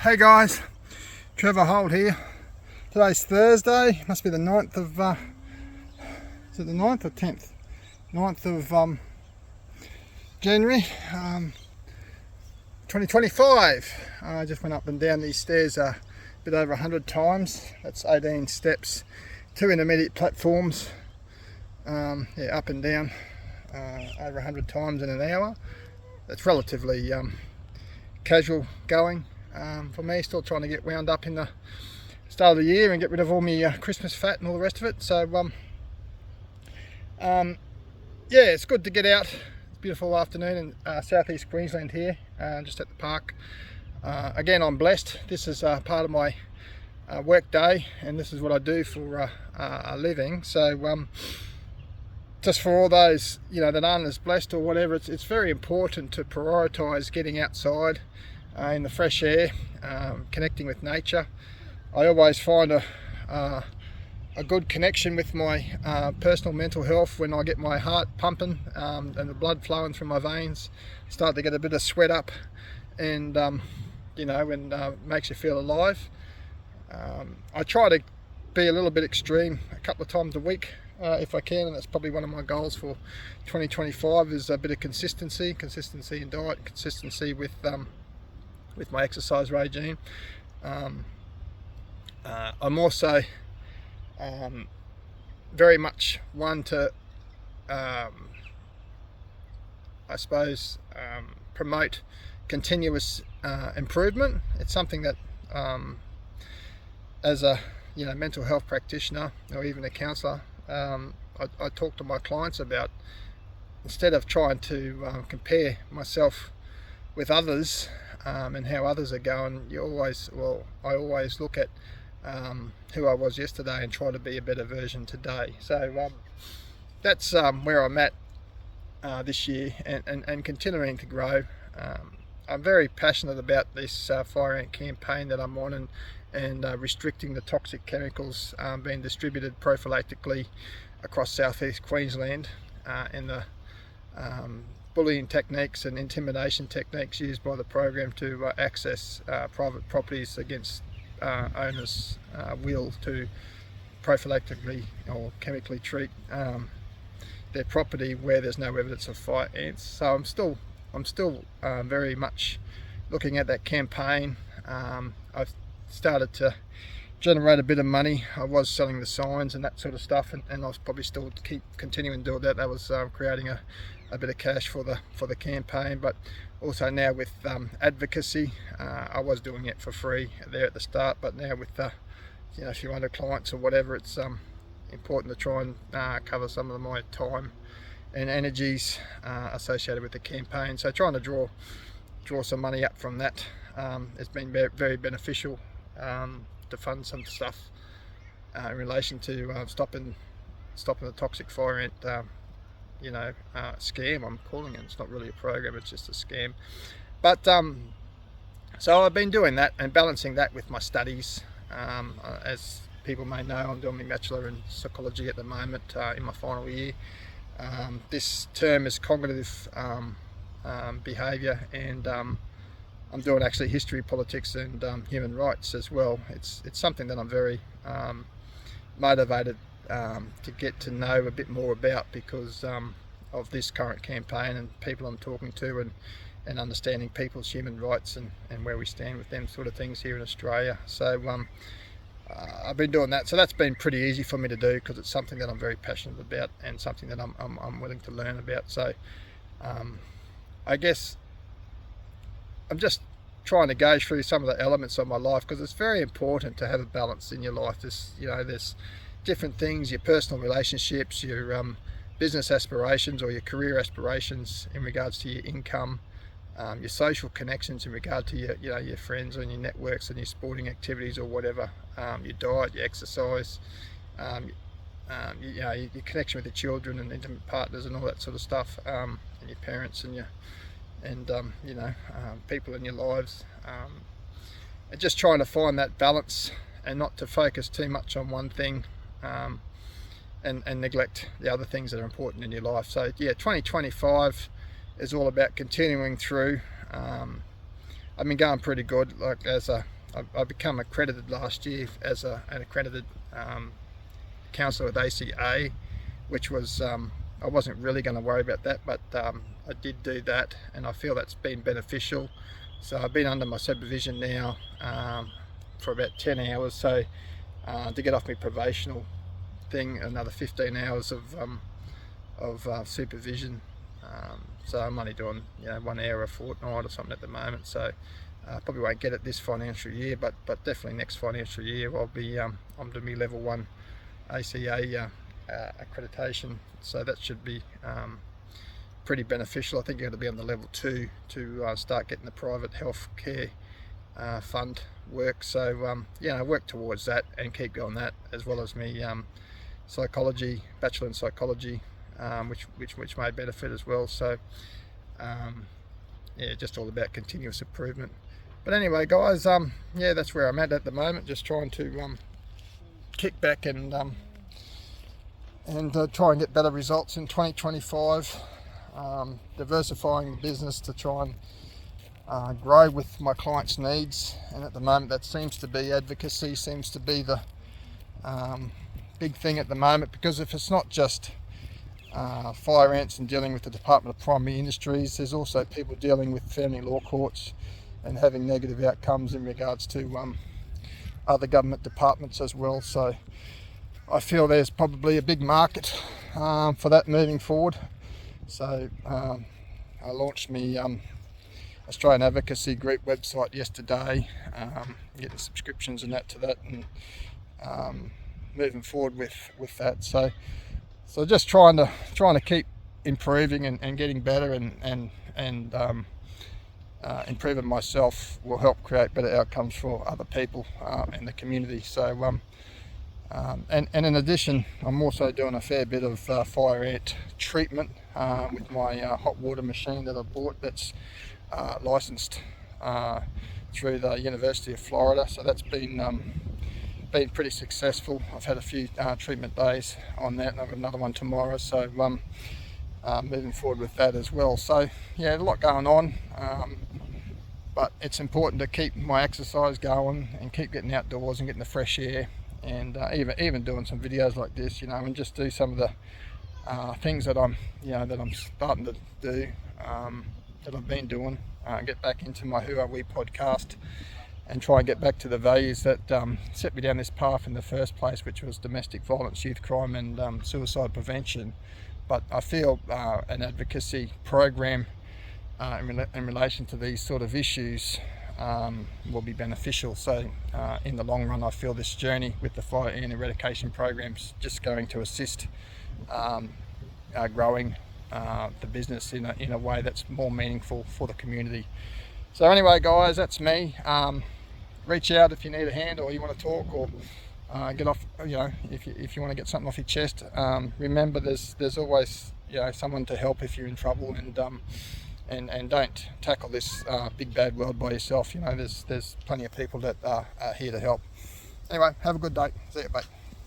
Hey guys, Trevor Holt here. Today's Thursday, must be the 9th of, is it the 9th or 10th? 9th of January 2025. I just went up and down these stairs a bit over 100 times. That's 18 steps, 2 intermediate platforms, up and down over 100 times in an hour. That's relatively casual going. For me, still trying to get wound up in the start of the year and get rid of all my Christmas fat and all the rest of it. So yeah, it's good to get out. It's a beautiful afternoon in southeast Queensland here, just at the park. Again, I'm blessed. This is part of my work day, and this is what I do for a living. So just for all those that aren't as blessed or whatever, it's very important to prioritise getting outside in the fresh air, connecting with nature. I always find a good connection with my personal mental health when I get my heart pumping and the blood flowing through my veins, start to get a bit of sweat up, and makes you feel alive. I try to be a little bit extreme a couple of times a week if I can, and that's probably one of my goals for 2025 is a bit of consistency in diet, consistency with my exercise regime. I'm also very much one to, promote continuous improvement. It's something that, as a mental health practitioner or even a counsellor, I talk to my clients about, instead of trying to compare myself with others and how others are going, I always look at who I was yesterday and try to be a better version today. So that's where I'm at this year, and continuing to grow. I'm very passionate about this fire ant campaign that I'm on, and restricting the toxic chemicals being distributed prophylactically across southeast Queensland, and the bullying techniques and intimidation techniques used by the program to access private properties against owners' will to prophylactically or chemically treat their property where there's no evidence of fire ants. So I'm still very much looking at that campaign. I've started to generate a bit of money. I was selling the signs and that sort of stuff, and I'll probably still keep continuing to do that. That was creating a bit of cash for the campaign, but also now with advocacy, I was doing it for free there at the start, but now with a few hundred clients or whatever, it's important to try and cover some of my time and energies associated with the campaign. So trying to draw some money up from that has been very beneficial to fund some stuff in relation to stopping the toxic fire ant scam, I'm calling it. It's not really a program, it's just a scam. But so I've been doing that and balancing that with my studies. As people may know, I'm doing my Bachelor in Psychology at the moment, in my final year. This term is cognitive behaviour, and I'm doing actually history, politics and human rights as well. It's something that I'm very motivated to get to know a bit more about, because of this current campaign and people I'm talking to, and understanding people's human rights and where we stand with them sort of things here in Australia. So I've been doing that, so that's been pretty easy for me to do, because it's something that I'm very passionate about and something that I'm willing to learn about. So I guess I'm just trying to go through some of the elements of my life, because it's very important to have a balance in your life. There's different things, your personal relationships, your business aspirations or your career aspirations in regards to your income, your social connections in regard to your friends and your networks and your sporting activities or whatever, your diet, your exercise, your connection with your children and intimate partners and all that sort of stuff, and your parents and people in your lives, and just trying to find that balance and not to focus too much on one thing and neglect the other things that are important in your life. So yeah, 2025 is all about continuing through I've been going pretty good. Like I become accredited last year as an accredited counsellor with ACA, which was I wasn't really going to worry about that, but I did do that, and I feel that's been beneficial. So I've been under my supervision now for about 10 hours. So to get off my probational thing, another 15 hours of supervision. So I'm only doing 1 hour a fortnight or something at the moment. So probably won't get it this financial year, but definitely next financial year I'll be on to my level 1 ACA accreditation. So that should be pretty beneficial. I think you're going to be on the level 2 to start getting the private health care fund work. So work towards that and keep going that, as well as me psychology, bachelor in psychology, which may benefit as well. So just all about continuous improvement. But anyway, guys, that's where I'm at the moment. Just trying to kick back and try and get better results in 2025. Diversifying the business to try and grow with my clients' needs. And at the moment, that seems to be advocacy, seems to be the big thing at the moment, because if it's not just fire ants and dealing with the Department of Primary Industries, there's also people dealing with family law courts and having negative outcomes in regards to other government departments as well. So I feel there's probably a big market for that moving forward. So I launched my Australian Advocacy Group website yesterday, getting subscriptions and that to that, and moving forward with that. So just trying to keep improving and getting better, and improving myself will help create better outcomes for other people in the community. So and in addition, I'm also doing a fair bit of fire ant treatment with my hot water machine that I bought, that's licensed through the University of Florida. So that's been pretty successful. I've had a few treatment days on that, and I've got another one tomorrow. So moving forward with that as well. So a lot going on, but it's important to keep my exercise going and keep getting outdoors and getting the fresh air, and even doing some videos like this, and just do some of the things that I'm starting to do, that I've been doing. Get back into my Who Are We podcast and try and get back to the values that set me down this path in the first place, which was domestic violence, youth crime, and suicide prevention. But I feel an advocacy program in relation to these sort of issues will be beneficial. So in the long run, I feel this journey with the fire ant eradication programs just going to assist growing the business in a way that's more meaningful for the community. So anyway, guys, that's me. Reach out if you need a hand, or you want to talk, or get off, if you want to get something off your chest. Remember, there's always someone to help if you're in trouble, and don't tackle this big bad world by yourself. There's plenty of people that are here to help. Anyway, have a good day. See you, mate.